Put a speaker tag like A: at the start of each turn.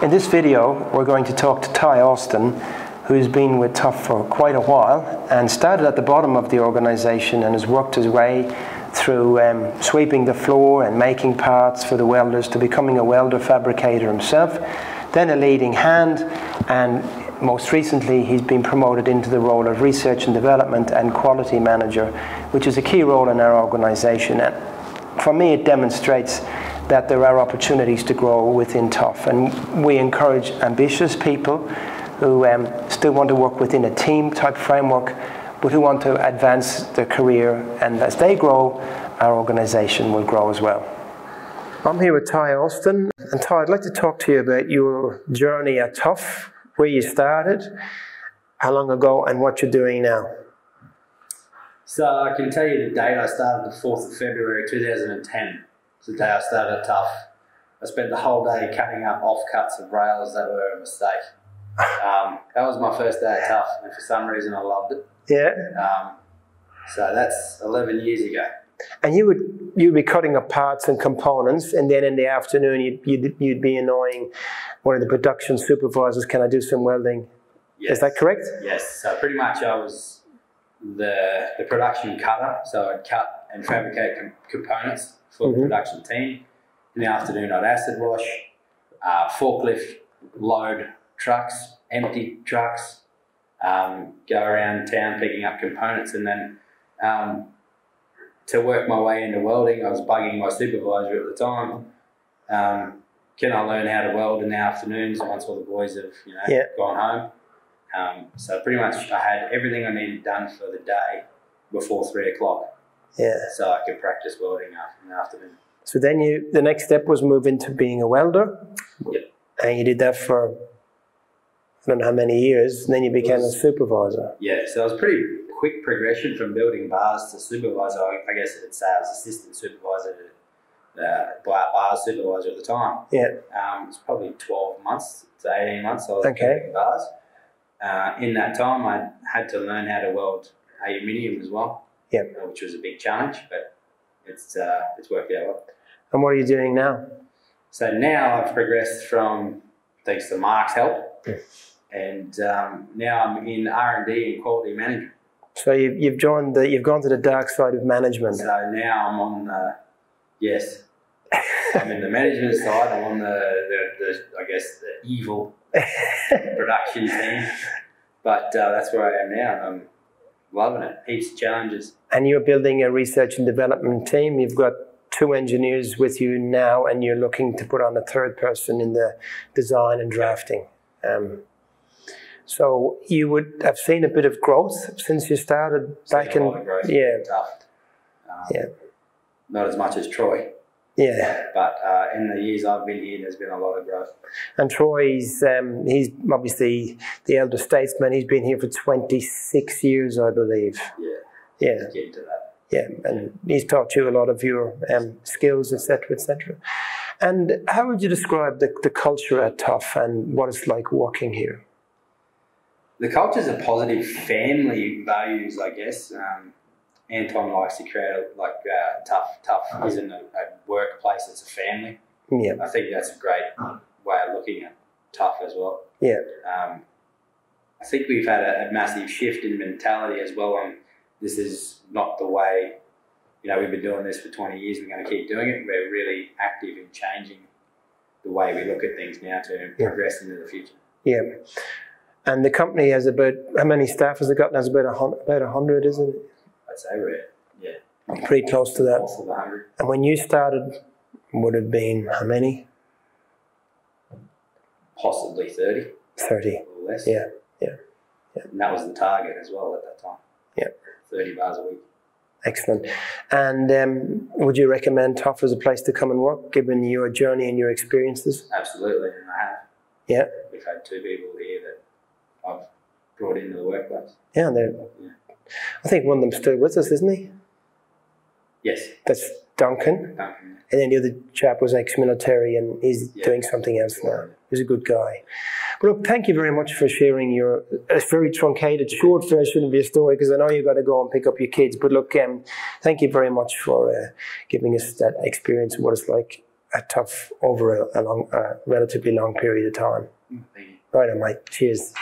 A: In this video, we're going to talk to Ty Austin, who's been with TUFF for quite a while and started at the bottom of the organisation and has worked his way through sweeping the floor and making parts for the welders to becoming a welder fabricator himself, then a leading hand, and most recently he's been promoted into the role of research and development and quality manager, which is a key role in our organisation. And for me it demonstrates that there are opportunities to grow within TUFF, and we encourage ambitious people who still want to work within a team type framework but who want to advance their career, and as they grow, our organisation will grow as well. I'm here with Ty Austin, and Ty, I'd like to talk to you about your journey at TUFF, where you started, how long ago, and what you're doing now.
B: So I can tell you the date I started, the 4th of February 2010. It's the day I started at TUFF. I spent the whole day cutting up offcuts of rails that were a mistake. That was my first day at TUFF, and for some reason I loved it.
A: Yeah.
B: So that's 11 years ago. And
A: you'd be cutting up parts and components, and then in the afternoon you'd be annoying one of the production supervisors, can I do some welding? Yes. Is that correct?
B: Yes. So pretty much I was the production cutter, so I'd cut and fabricate components for the production team. In the afternoon I'd acid wash, forklift, load trucks, empty trucks, go around town picking up components, and then to work my way into welding, I was bugging my supervisor at the time. Can I learn how to weld in the afternoons once all the boys have gone home? So pretty much I had everything I needed done for the day before 3 o'clock.
A: Yeah.
B: So I could practice welding in the afternoon.
A: So then the next step was move into being a welder.
B: Yep.
A: And you did that for I don't know how many years, and then you became a supervisor.
B: Yeah, so it was pretty quick progression from building bars to supervisor. I guess it'd say I was assistant supervisor to bar supervisor at the time.
A: Yeah.
B: It's probably 12 months to 18 months I was building bars. In that time I had to learn how to weld aluminium as well, which was a big challenge, but it's worked out well.
A: And what are you doing now?
B: So now I've progressed from, thanks to Mark's help, and now I'm in R&D and quality management. So
A: you've gone to the dark side of management.
B: So now I'm on I'm in the management side. I'm on the I guess the evil production team, but that's where I am now, and I'm loving it. Heaps of challenges.
A: And you're building a research and development team. You've got 2 engineers with you now, and you're looking to put on a 3rd person in the design and drafting. So you would have seen a bit of growth since you started back in. TUFF.
B: Not as much as Troy.
A: Yeah.
B: But in the years I've been here, there's been a lot of growth.
A: And Troy's he's obviously the elder statesman. He's been here for 26 years, I believe.
B: Yeah.
A: Yeah.
B: Let's get into that.
A: Yeah, and he's taught you a lot of your skills, etc., etc. And how would you describe the culture at TUFF and what it's like working here?
B: The culture is a positive family values, I guess. Anton likes to create TUFF isn't a workplace, it's a family.
A: Yeah.
B: I think that's a great way of looking at TUFF as well.
A: Yeah.
B: I think we've had a massive shift in mentality as well. This is not the way, we've been doing this for 20 years, we're going to keep doing it. We're really active in changing the way we look at things now to progress into the future. Yeah.
A: And the company has about, how many staff has it got? There's about 100, isn't it?
B: I'd say we're,
A: pretty close to that.
B: Close to 100.
A: And when you started, would have been how many?
B: Possibly 30.
A: 30.
B: Or less.
A: Yeah.
B: And that was the target as well at that time.
A: Yeah.
B: 30 bars a week.
A: Excellent. And would you recommend TUFF as a place to come and work, given your journey and your experiences?
B: Absolutely, and I have.
A: Yeah.
B: We've had 2 people here that I've brought into the workplace.
A: Yeah, I think one of them's still with us, isn't he?
B: Yes.
A: That's Duncan. And then the other chap was ex-military and he's doing something else now. He's a good guy. But look, thank you very much for sharing your very truncated, short version of your story, because I know you've got to go and pick up your kids. But look, thank you very much for giving us that experience of what it's like at TUFF over a relatively long period of time.
B: Thank you.
A: Right on, mate. Cheers.